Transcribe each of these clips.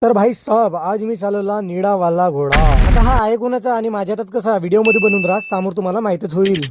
तर भाई साहब आज मी चालवला निळावाला घोडा. आता हा आहे कोणाचा आणि माझ्या हातात कसा व्हिडिओ मध्ये बनवून राहा समोर तुम्हाला माहितच होईल.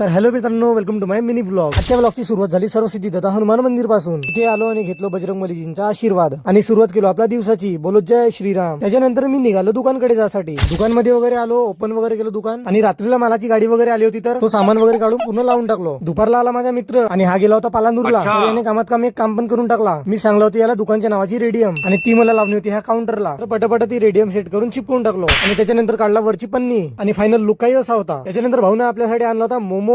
तर हॅलो मित्रांनो, welcome to my mini blog. आजच्या ब्लॉगची सुरुवात झाली सर्व सिद्धी दत्त हनुमान मंदिर पासून. इथे आलो आणि घेतलो बजरंगबलीजींचा आशीर्वाद आणि सुरुवात केलो आपल्या दिवसाची. बोलो जय श्रीराम. त्याच्यानंतर मी निघालो दुकानकडे जासाठी. दुकानमध्ये वगैरे आलो, ओपन वगैरे केलो दुकान आणि रात्रीला मालाची गाडी वगैरे आली होती तर तो सामान वगैरे काढून पूर्ण लावून टाकलो. दुपारला आला माझा मित्र आणि हा गेला होता पालांदूरला. तर याने कामात काम एक काम पण करून टाकला. मी सांगलो होतो याला दुकानच्या नावाची रेडियम आणि ती मला लावली होती ह्या काउंटरला. तर पटापट ती रेडियम सेट करून चिपकून टाकलो आणि त्याच्यानंतर काढला वरची पन्नी आणि फायनल लुक काही असा होता. त्याच्यानंतर भाऊने आपल्यासाठी आणला होता मोमोज.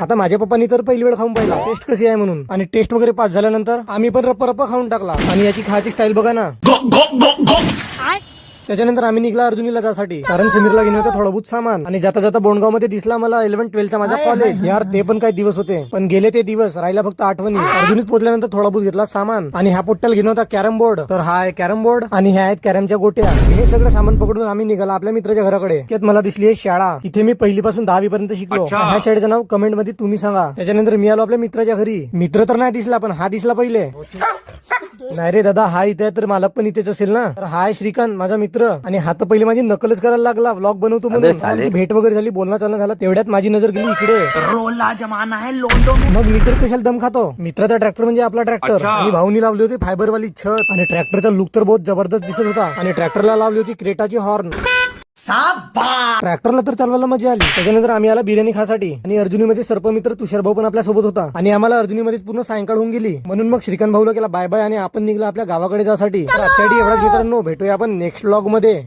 आता माझ्या पप्पांनी तर पहिली वेळ खाऊन पाहिला टेस्ट कशी आहे म्हणून आणि टेस्ट वगैरे पास झाल्यानंतर आम्ही पण रप्पा रप्पा खाऊन टाकला आणि याची खायची स्टाईल बघा ना. त्याच्यानंतर आम्ही निघला अर्जुनीला जासाठी कारण समीरला घेऊन होतं थोडं बहुत सामान आणि जाता जाता बोंडगाव मध्ये दिसला मला 11-12चा माझा कॉलेज. यार ते पण काही दिवस होते पण गेले ते दिवस, राहिला फक्त आठवणी. अर्जुनीत पोहोचल्यानंतर थोडा बहुत घेतला सामान आणि हा पोट्टल घेऊन होता कॅरम बोर्ड. तर हा आहे कॅरम बोर्ड आणि ह्या आहेत कॅरमच्या गोट्या. हे सगळं सामान पकडून आम्ही निघाला आपल्या मित्राच्या घराकडे. त्यात मला दिसली आहे शाळा. इथे मी पहिलीपासून 10वी पर्यंत शिकलो. ह्या शाळेचं नाव कमेंट मध्ये तुम्ही सांगा. त्याच्यानंतर मी आलो आपल्या मित्राच्या घरी. मित्र तर नाही दिसला पण हा दिसला पहिले. नाही रे दादा, हा इथे तर मालक पण इथेच असेल ना. तर हा आहे श्रीकांत माझा मित्र आणि हा तर पहिले माझी नकलच करायला लागला व्लॉग बनवतो म्हणून. आमची भेट वगैरे झाली, बोलणं चालणं झालं. तेवढ्यात माझी नजर गेली इकडे. रोला जमाना है लोंडो में. मग मित्र कशाला दम खातो. मित्राचा ट्रॅक्टर म्हणजे आपला ट्रॅक्टर आणि भाऊनी लावली होती फायबरवाली छत आणि ट्रॅक्टरचा लुक तर बहुत जबरदस्त दिसत होता आणि ट्रॅक्टरला लावली होती क्रेटाची हॉर्न. ट्रॅक्टरला तर चालवायला मजा आली. त्याच्यानंतर आम्ही आला बिर्याणी खासाठी आणि अर्जुनीमध्ये सर्पमित्र तुषार भाऊ पण आपल्या सोबत होता आणि आम्हाला अर्जुनीमध्ये पूर्ण सायंकाळ होऊन गेली. म्हणून मग श्रीकांत भाऊला केला बाय बाय आणि आपण निघला आपल्या गावाकडे जासाठी. तर आजच्या एवढाच मित्रांनो, भेटूया आपण नेक्स्ट व्लॉग मध्ये.